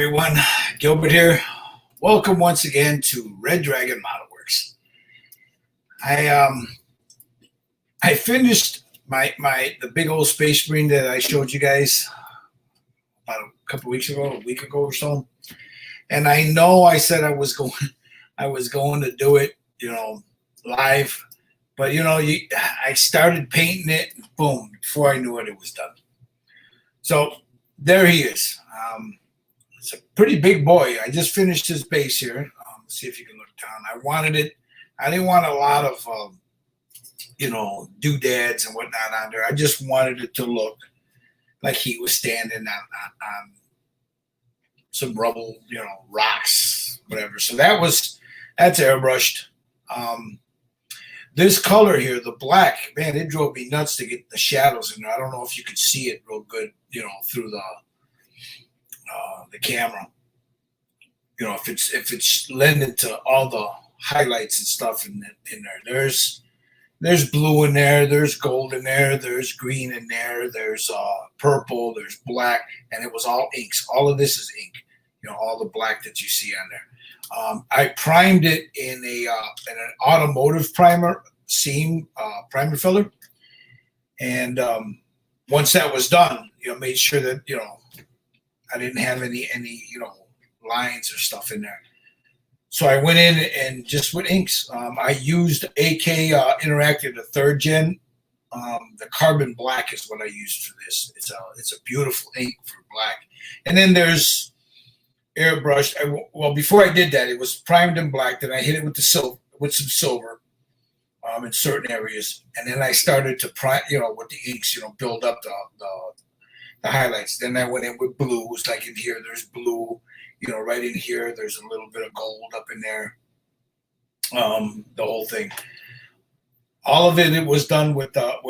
everyone, Gilbert here. Welcome once again to Red Dragon Model Works. I finished the big old Space Marine that I showed you guys about a couple weeks ago, a week ago or so. And I know I said I was going to do it, live, but I started painting it, and boom, before I knew it was done. So there he is. It's a pretty big boy. I just finished his base here. Let's see if you can look down. I wanted it. I didn't want a lot of, doodads and whatnot on there. I just wanted it to look like he was standing on some rubble, rocks, whatever. So that's airbrushed. This color here, the black, man, it drove me nuts to get the shadows in there. I don't know if you could see it real good, through the camera. If it's lending to all the highlights and stuff in there. There's blue in there, there's gold in there, there's green in there, there's purple, there's black, and it was all inks. All of this is ink. All the black that you see on there. I primed it in an automotive primer seam primer filler, and once that was done, made sure that I didn't have any lines or stuff in there. So I went in and just with inks. I used AK Interactive, the 3rd gen. The carbon black is what I used for this. It's a beautiful ink for black. And then there's airbrushed. Well, before I did that, it was primed in black. Then I hit it with some silver in certain areas, and then I started to prime, with the inks, build up the highlights. Then I went in with blue. It was like in here, there's blue. Right in here, there's a little bit of gold up in there. The whole thing. All of it was done with Badger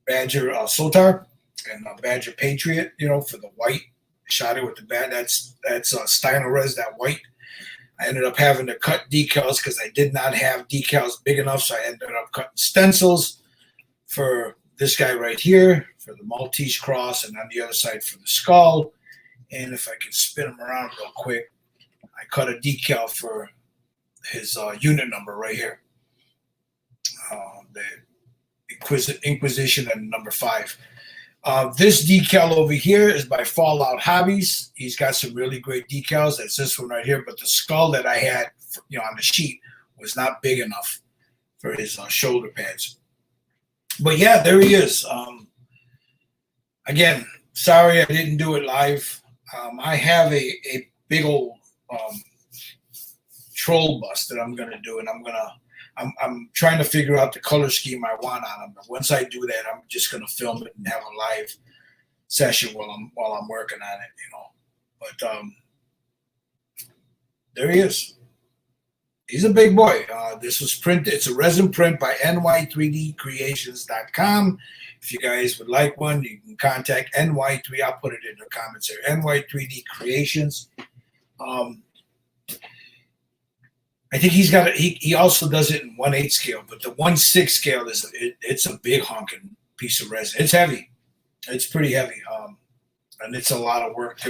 Sotar and Badger Patriot. For the white. Shot it with the bad. That's Stynylrez, that white. I ended up having to cut decals because I did not have decals big enough, so I ended up cutting stencils for this guy right here, for the Maltese cross, and on the other side for the skull. And if I can spin him around real quick, I cut a decal for his unit number right here. The Inquisition and number 5. This decal over here is by Fallout Hobbies. He's got some really great decals. That's this one right here. But the skull that I had, on the sheet was not big enough for his shoulder pads. But yeah, there he is. Again, sorry I didn't do it live. I have a big old troll bust that I'm gonna do, and I'm trying to figure out the color scheme I want on them. But once I do that, I'm just gonna film it and have a live session while I'm working on it, But there he is. He's a big boy. This was printed. It's a resin print by ny3dcreations.com. If you guys would like one, you can contact NY3. I'll put it in the comments here. NY3D Creations. I think he's got he also does it in 1/8 scale, but the 1/6 scale it's a big honking piece of resin. It's heavy. It's pretty heavy. And it's a lot of work,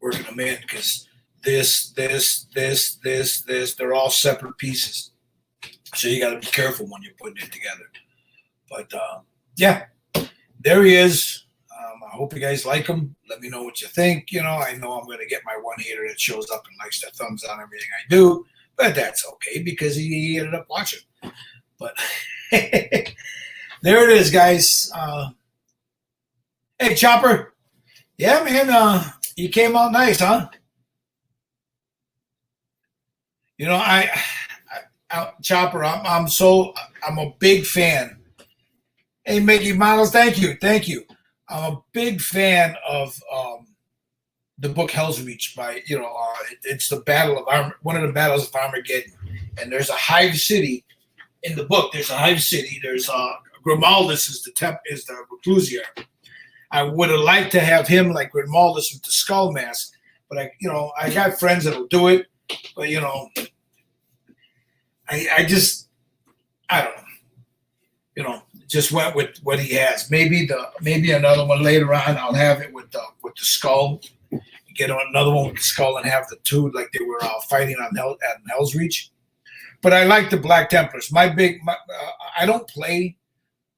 working them in because this, they're all separate pieces. So you got to be careful when you're putting it together. But yeah, there he is. I hope you guys like him. Let me know what you think. I know I'm going to get my one hater that shows up and likes the thumbs on everything I do. But that's okay because he ended up watching. But there it is, guys. Hey, Chopper. Yeah, man, you came out nice, huh? Chopper, I'm a big fan. Hey, Mickey Models, thank you. I'm a big fan of the book Helsreach by, it's the battle of one of the battles of Armageddon, and there's a hive city in the book. There's a hive city. There's Grimaldus is the reclusier. I would have liked to have him like Grimaldus with the skull mask, but I got friends that'll do it, but I don't know. Just went with what he has. Maybe another one later on. I'll have it with the skull. get another one with the skull and have the two like they were fighting on Helsreach. But I like the Black Templars. I don't play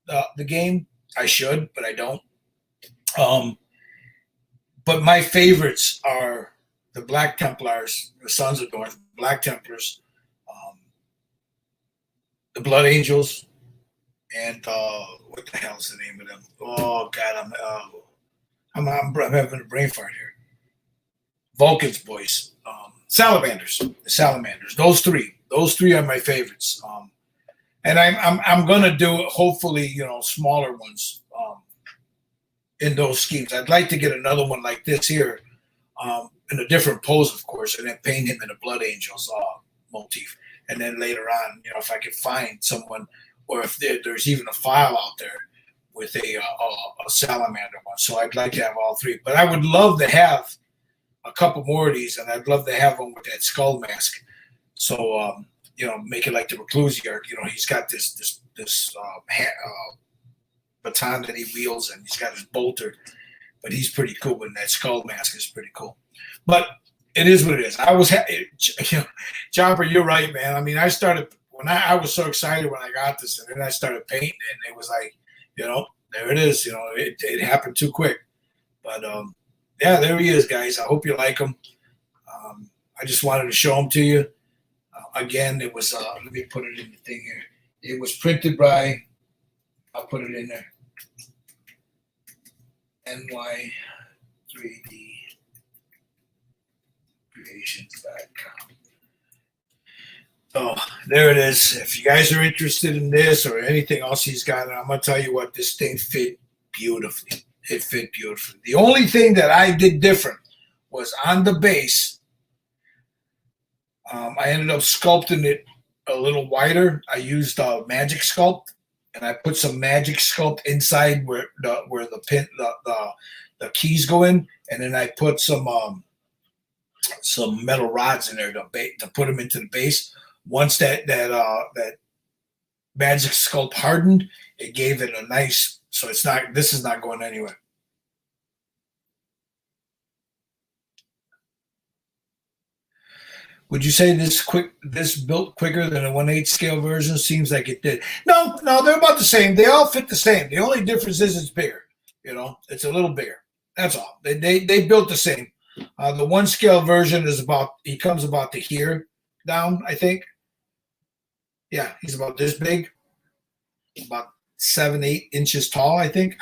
the game. I should, but I don't. But my favorites are the Black Templars, the Sons of North, Black Templars, the Blood Angels, and what the hell's the name of them? Oh God, I'm having a brain fart here. Vulcan's boys, Salamanders, the Salamanders. Those three are my favorites. And I'm gonna do hopefully smaller ones in those schemes. I'd like to get another one like this here, in a different pose, of course, and then paint him in a Blood Angels motif. And then later on, if I could find someone, or if there's even a file out there with a salamander one. So I'd like to have all three. But I would love to have a couple more of these, and I'd love to have one with that skull mask. So make it like the Reclusiarch. He's got this baton that he wields, and he's got his bolter. But he's pretty cool, and that skull mask is pretty cool. But it is what it is. I was, Chopper, you're right, man. I mean, I started when I was so excited when I got this, and then I started painting it, and it was like, there it is. It happened too quick. But yeah, there he is, guys. I hope you like him. I just wanted to show him to you. Again, it was. Let me put it in the thing here. It was printed by. I'll put it in there. NY3D Creations.com. So there it is. If you guys are interested in this or anything else he's got, I'm gonna tell you what, this thing fit beautifully. It fit beautifully. The only thing that I did different was on the base. I ended up sculpting it a little wider. I used Magic Sculpt, and I put some Magic Sculpt inside where the pin the keys go in, and then I put some metal rods in there to put them into the base. Once that Magic Sculpt hardened, it gave it a nice. So this is not going anywhere. Would you say this built quicker than a 1/8 scale version? Seems like it did. No, they're about the same. They all fit the same. The only difference is it's bigger. It's a little bigger. That's all. They built the same. The 1 scale version he comes about to here down, I think. Yeah, he's about this big, about 7-8 inches tall, I think.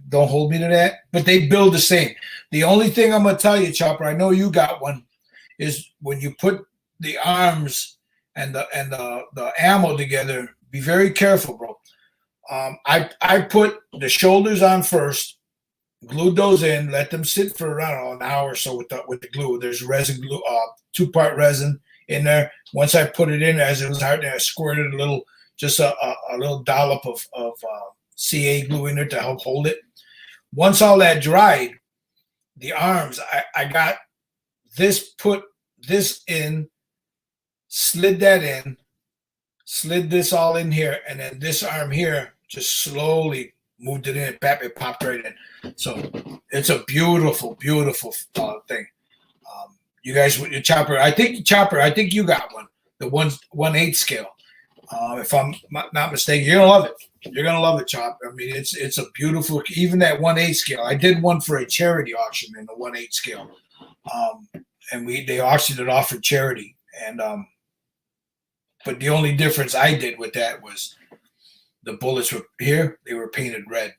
Don't hold me to that, but they build the same. The only thing I'm gonna tell you, Chopper, I know you got one, is when you put the arms and the ammo together, be very careful, bro. I put the shoulders on first, glued those in, let them sit for around an hour or so with the glue. There's resin glue, 2-part resin in there. Once I put it in, as it was hard, I squirted a little dollop of CA glue in there to help hold it. Once all that dried, the arms, I got this, put this in, slid that in, slid this all in here, and then this arm here just slowly moved it in. It popped right in. So it's a beautiful, beautiful thing. You guys, Chopper, I think you got one, the 1/8 scale. If I'm not mistaken, you're gonna love it. You're gonna love it, Chop. I mean, it's a beautiful. Even that 1/8 scale. I did one for a charity auction in the 1/8 scale, and they auctioned it off for charity. And but the only difference I did with that was the bullets were here; they were painted red.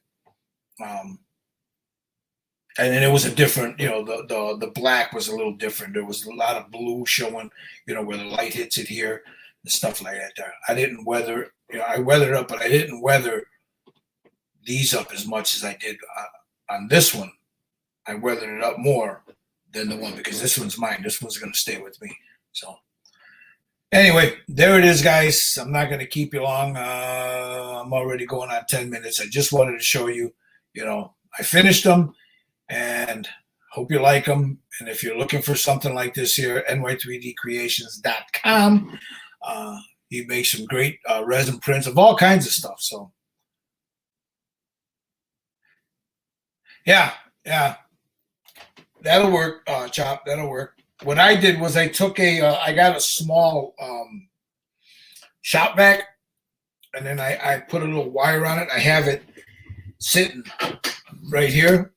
And then it was a different, the black was a little different. There was a lot of blue showing, where the light hits it here and stuff like that. I didn't weather, I weathered up, but I didn't weather these up as much as I did on this one. I weathered it up more than the one because this one's mine. This one's going to stay with me. So anyway, there it is, guys. I'm not going to keep you long. I'm already going on 10 minutes. I just wanted to show you, I finished them. And hope you like them. And if you're looking for something like this here, ny3dcreations.com. He makes some great resin prints of all kinds of stuff. So, yeah. That'll work, Chop. That'll work. What I did was I took I got a small shop vac, and then I put a little wire on it. I have it sitting right here.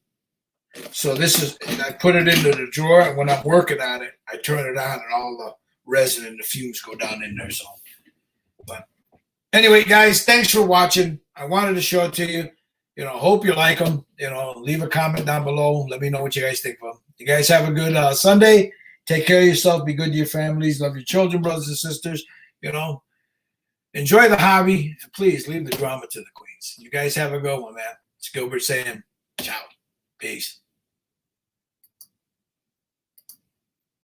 So this is, and I put it into the drawer, and when I'm working on it, I turn it on, and all the resin and the fumes go down in there. So, but anyway, guys, thanks for watching. I wanted to show it to you. Hope you like them. Leave a comment down below. Let me know what you guys think of them. You guys have a good Sunday. Take care of yourself. Be good to your families. Love your children, brothers and sisters. Enjoy the hobby. Please leave the drama to the queens. You guys have a good one, man. It's Gilbert saying ciao. Peace.